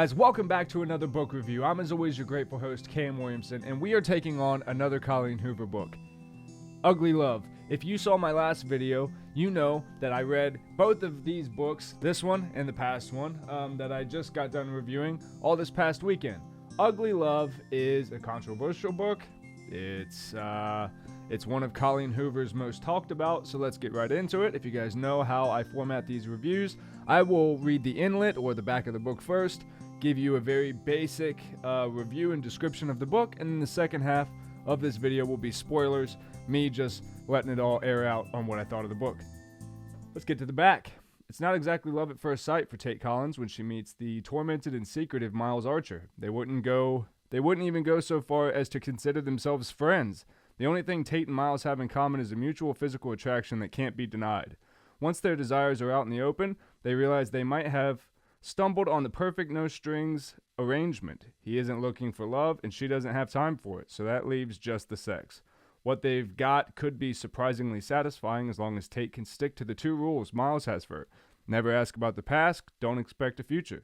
guys? Welcome back to another book review. I'm as always your grateful host, Cam Williamson, and we are taking on another Colleen Hoover book, Ugly Love. If you saw my last video, you know that I read both of these books, this one and the past one, that I just got done reviewing all this past weekend. Ugly Love is a controversial book. It's one of Colleen Hoover's most talked about, so let's get right into it. If you guys know how I format these reviews, I will read the inlet or the back of the book first, give you a very basic review and description of the book, and then the second half of this video will be spoilers, me just letting it all air out on what I thought of the book. Let's get to the back. It's not exactly love at first sight for Tate Collins when she meets the tormented and secretive Miles Archer. They wouldn't even go so far as to consider themselves friends. The only thing Tate and Miles have in common is a mutual physical attraction that can't be denied. Once their desires are out in the open, they realize they might have stumbled on the perfect no-strings arrangement. He isn't looking for love, and she doesn't have time for it, so that leaves just the sex. What they've got could be surprisingly satisfying as long as Tate can stick to the two rules Miles has for her. Never ask about the past, don't expect a future.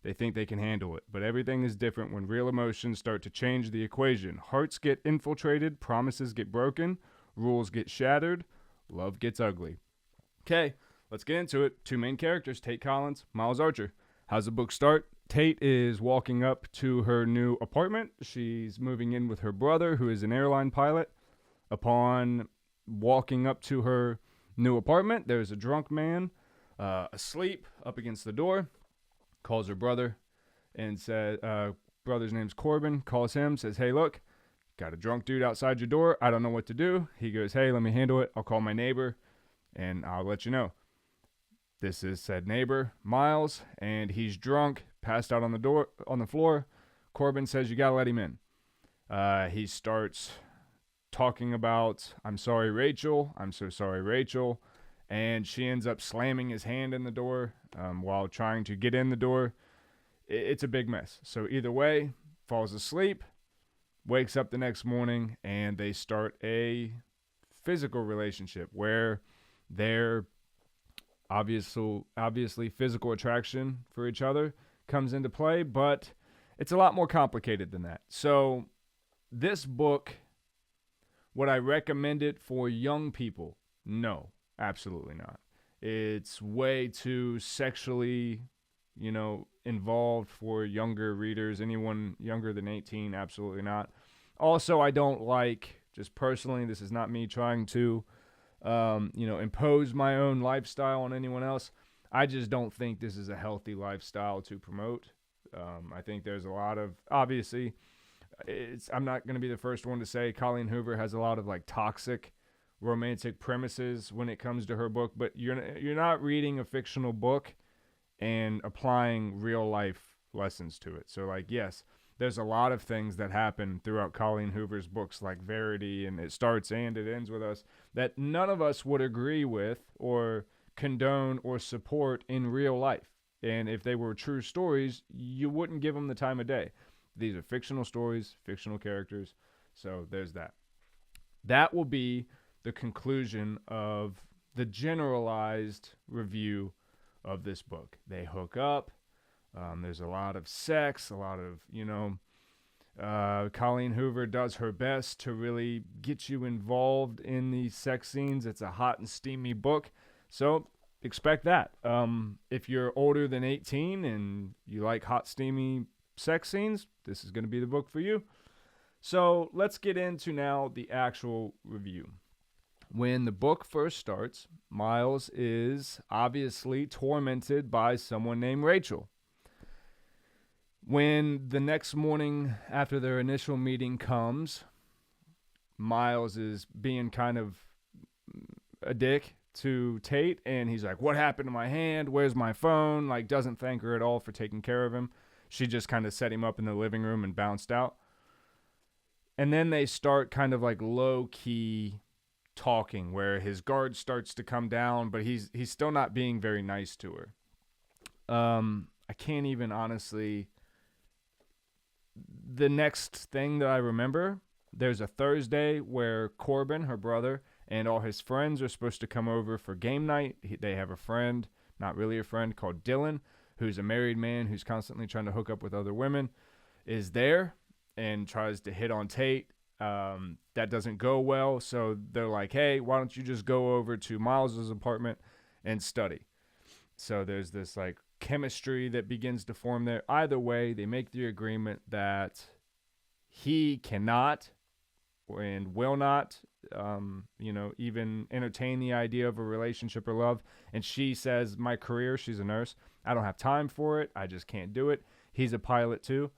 They think they can handle it, but everything is different when real emotions start to change the equation. Hearts get infiltrated, promises get broken, rules get shattered, love gets ugly. Okay, let's get into it. Two main characters, Tate Collins, Miles Archer. How's the book start? Tate is walking up to her new apartment. She's moving in with her brother, who is an airline pilot. Upon walking up to her new apartment, there's a drunk man asleep up against the door. Calls her brother and says, brother's name's Corbin, calls him, says, hey, look, got a drunk dude outside your door. I don't know what to do. He goes, hey, let me handle it. I'll call my neighbor and I'll let you know. This is said neighbor, Miles, and he's drunk, passed out on the floor. Corbin says, you gotta let him in. He starts talking about, I'm sorry, Rachel. I'm so sorry, Rachel. And she ends up slamming his hand in the door while trying to get in the door. It's a big mess. So either way, falls asleep, wakes up the next morning, and they start a physical relationship where they're obviously physical attraction for each other comes into play, but it's a lot more complicated than that. So this book, would I recommend it for young people? No. Absolutely not. It's way too sexually, involved for younger readers. Anyone younger than 18, absolutely not. Also, I don't like, just personally, this is not me trying to, impose my own lifestyle on anyone else. I just don't think this is a healthy lifestyle to promote. I think there's a lot of, obviously, I'm not going to be the first one to say Colleen Hoover has a lot of toxic romantic premises when it comes to her book, but you're not reading a fictional book and applying real life lessons to it. So yes, there's a lot of things that happen throughout Colleen Hoover's books like Verity, and it starts and it ends with us, that none of us would agree with or condone or support in real life. And if they were true stories, you wouldn't give them the time of day. These are fictional stories, fictional characters. So there's that. That will be the conclusion of the generalized review of this book. They hook up. There's a lot of sex, a lot of, Colleen Hoover does her best to really get you involved in these sex scenes. It's a hot and steamy book, so expect that. If you're older than 18 and you like hot, steamy sex scenes, this is going to be the book for you. So let's get into now the actual review. When the book first starts, Miles is obviously tormented by someone named Rachel. When the next morning after their initial meeting comes, Miles is being kind of a dick to Tate, and he's like, what happened to my hand? Where's my phone? Doesn't thank her at all for taking care of him. She just kind of set him up in the living room and bounced out. And then they start kind of low-key talking where his guard starts to come down, but he's still not being very nice to her. I can't even honestly. The next thing that I remember, there's a Thursday where Corbin, her brother, and all his friends are supposed to come over for game night. They have a friend, not really a friend, called Dylan, who's a married man who's constantly trying to hook up with other women, is there and tries to hit on Tate. That doesn't go well, so they're like, hey, why don't you just go over to Miles's apartment and study? So there's this like chemistry that begins to form there. Either way, they make the agreement that he cannot and will not, even entertain the idea of a relationship or love. And she says, my career, she's a nurse, I don't have time for it. I just can't do it. He's a pilot too.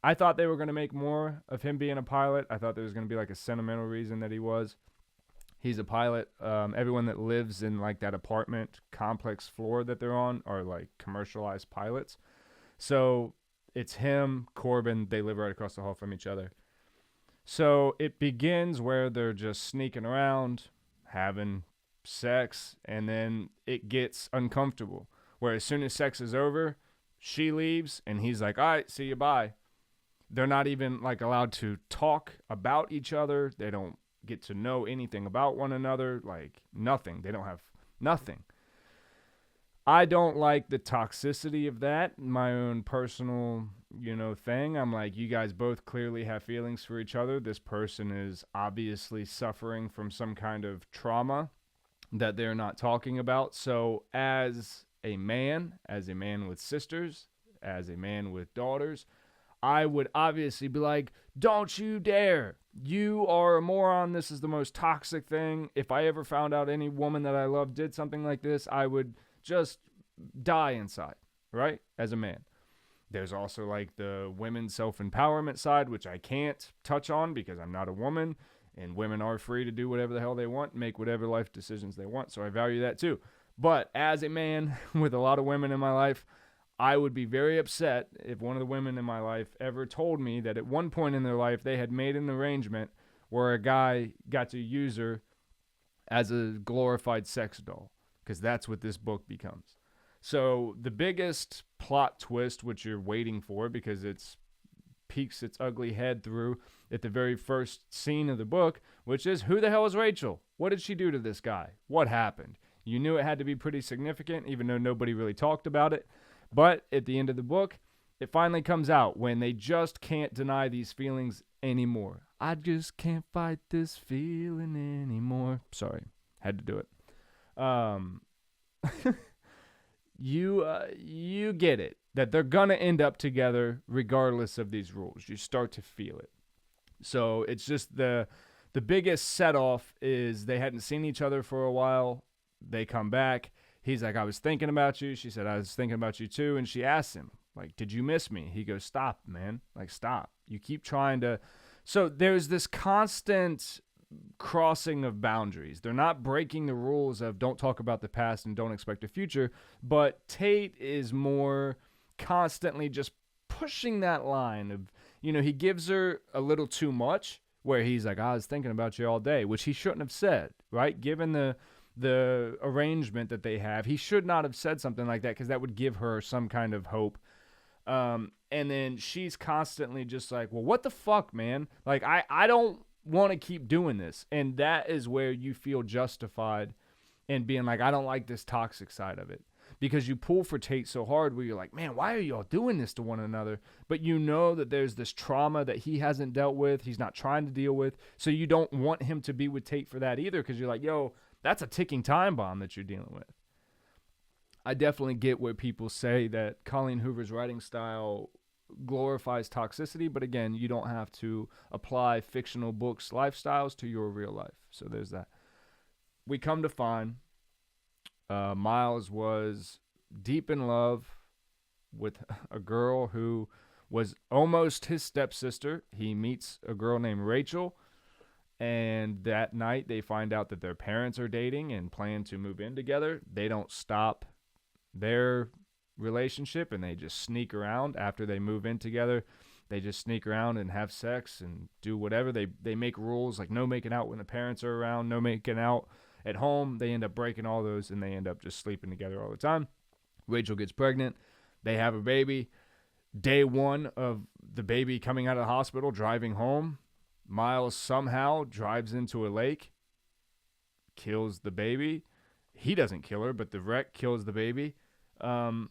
I thought they were going to make more of him being a pilot. I thought there was going to be like a sentimental reason that he was. He's a pilot. Everyone that lives in like that apartment complex floor that they're on are like commercialized pilots. So it's him, Corbin. They live right across the hall from each other. So it begins where they're just sneaking around, having sex, and then it gets uncomfortable. Where as soon as sex is over, she leaves, and he's like, all right, see you, bye. They're not even like allowed to talk about each other. They don't get to know anything about one another. Like nothing. They don't have nothing. I don't like the toxicity of that. My own personal, thing. I'm like, you guys both clearly have feelings for each other. This person is obviously suffering from some kind of trauma that they're not talking about. So as a man with sisters, as a man with daughters, I would obviously be like, don't you dare. You are a moron. This is the most toxic thing. If I ever found out any woman that I love did something like this, I would just die inside, right? As a man. There's also like the women's self-empowerment side, which I can't touch on because I'm not a woman, and women are free to do whatever the hell they want, make whatever life decisions they want. So I value that too. But as a man with a lot of women in my life, I would be very upset if one of the women in my life ever told me that at one point in their life they had made an arrangement where a guy got to use her as a glorified sex doll, because that's what this book becomes. So the biggest plot twist, which you're waiting for because it peeks its ugly head through at the very first scene of the book, which is, who the hell is Rachel? What did she do to this guy? What happened? You knew it had to be pretty significant, even though nobody really talked about it. But at the end of the book, it finally comes out when they just can't deny these feelings anymore. I just can't fight this feeling anymore. Sorry, had to do it. You get it, that they're going to end up together regardless of these rules. You start to feel it. So it's just the biggest set-off is they hadn't seen each other for a while. They come back. He's like, I was thinking about you. She said, I was thinking about you too. And she asks him, like, did you miss me? He goes, stop, man. Like, stop. You keep trying to. So there's this constant crossing of boundaries. They're not breaking the rules of don't talk about the past and don't expect a future. But Tate is more constantly just pushing that line of, he gives her a little too much where he's like, I was thinking about you all day, which he shouldn't have said, right? Given the arrangement that they have, he should not have said something like that because that would give her some kind of hope. And then she's constantly just like, well, what the fuck, man? Like, I don't want to keep doing this. And that is where you feel justified in being like, I don't like this toxic side of it. Because you pull for Tate so hard where you're like, man, why are y'all doing this to one another? But you know that there's this trauma that he hasn't dealt with, he's not trying to deal with. So you don't want him to be with Tate for that either because you're like, yo, that's a ticking time bomb that you're dealing with. I definitely get where people say that Colleen Hoover's writing style glorifies toxicity, but again, you don't have to apply fictional books' lifestyles to your real life. So there's that. We come to find Miles was deep in love with a girl who was almost his stepsister. He meets a girl named Rachel, and that night they find out that their parents are dating and plan to move in together. They don't stop their relationship and they just sneak around after they move in together. They just sneak around and have sex and do whatever. They make rules like no making out when the parents are around, no making out at home. They end up breaking all those and they end up just sleeping together all the time. Rachel gets pregnant. They have a baby. Day one of the baby coming out of the hospital, driving home, Miles somehow drives into a lake, kills the baby. He doesn't kill her, but the wreck kills the baby. And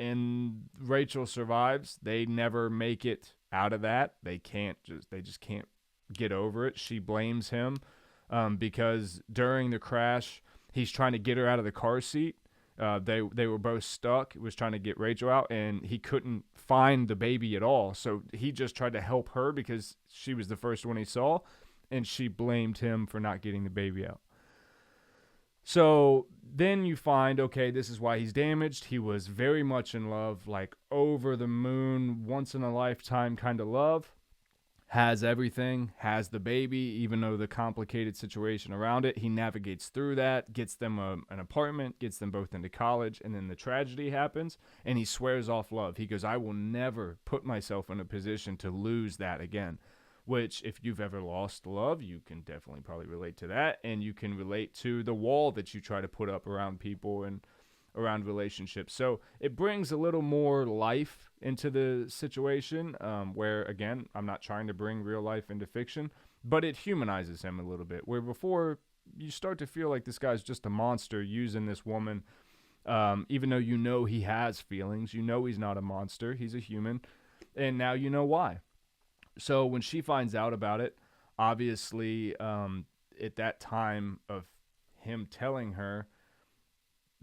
and Rachel survives. They never make it out of that. They just can't get over it. She blames him because during the crash, he's trying to get her out of the car seat. They were both stuck. He was trying to get Rachel out, and he couldn't find the baby at all. So he just tried to help her because she was the first one he saw, and she blamed him for not getting the baby out. So then you find, okay, this is why he's damaged. He was very much in love, like over the moon, once in a lifetime kind of love. Has everything, has the baby, even though the complicated situation around it. He navigates through that, gets them an apartment, gets them both into college, and then the tragedy happens, and he swears off love. He goes, I will never put myself in a position to lose that again. Which, if you've ever lost love, you can definitely probably relate to that. And you can relate to the wall that you try to put up around people and around relationships. So it brings a little more life into the situation where, again, I'm not trying to bring real life into fiction, but it humanizes him a little bit. Where before, you start to feel like this guy's just a monster using this woman, even though you know he has feelings. You know he's not a monster. He's a human. And now you know why. So when she finds out about it, obviously at that time of him telling her,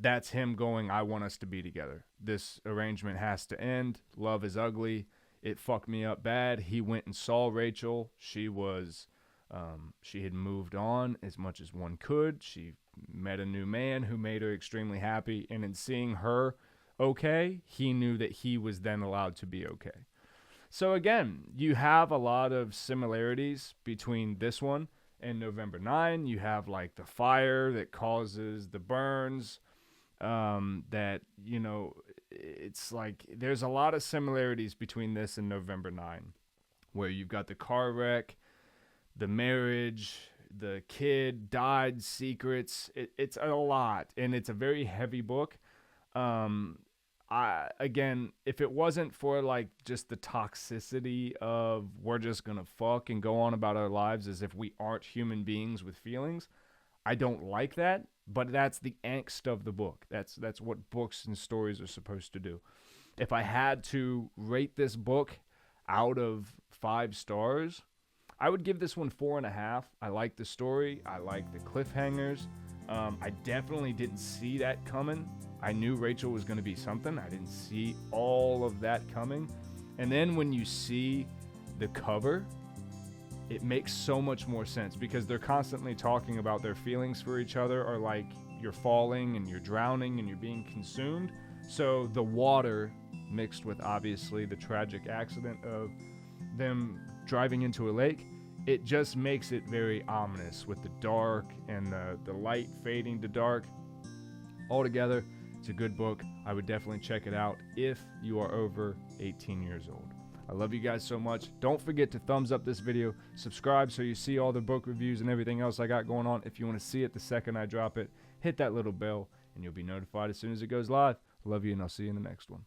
that's him going, I want us to be together. This arrangement has to end. Love is ugly. It fucked me up bad. He went and saw Rachel. She had moved on as much as one could. She met a new man who made her extremely happy. And in seeing her okay, he knew that he was then allowed to be okay. So again, you have a lot of similarities between this one and November 9. You have like the fire that causes the burns, that, you know, it's like there's a lot of similarities between this and November 9, where you've got the car wreck, the marriage, the kid died, secrets. It's a lot, and it's a very heavy book. Again, if it wasn't for like just the toxicity of we're just gonna fuck and go on about our lives as if we aren't human beings with feelings, I don't like that. But that's the angst of the book. That's what books and stories are supposed to do. If I had to rate this book out of 5 stars, I would give this one 4.5. I like the story. I like the cliffhangers. I definitely didn't see that coming. I knew Rachel was going to be something. I didn't see all of that coming. And then when you see the cover, it makes so much more sense because they're constantly talking about their feelings for each other are like you're falling and you're drowning and you're being consumed. So the water mixed with obviously the tragic accident of them driving into a lake, it just makes it very ominous with the dark and the light fading to dark. Altogether, it's a good book. I would definitely check it out if you are over 18 years old. I love you guys so much. Don't forget to thumbs up this video, subscribe so you see all the book reviews and everything else I got going on. If you want to see it the second I drop it, hit that little bell and you'll be notified as soon as it goes live. Love you, and I'll see you in the next one.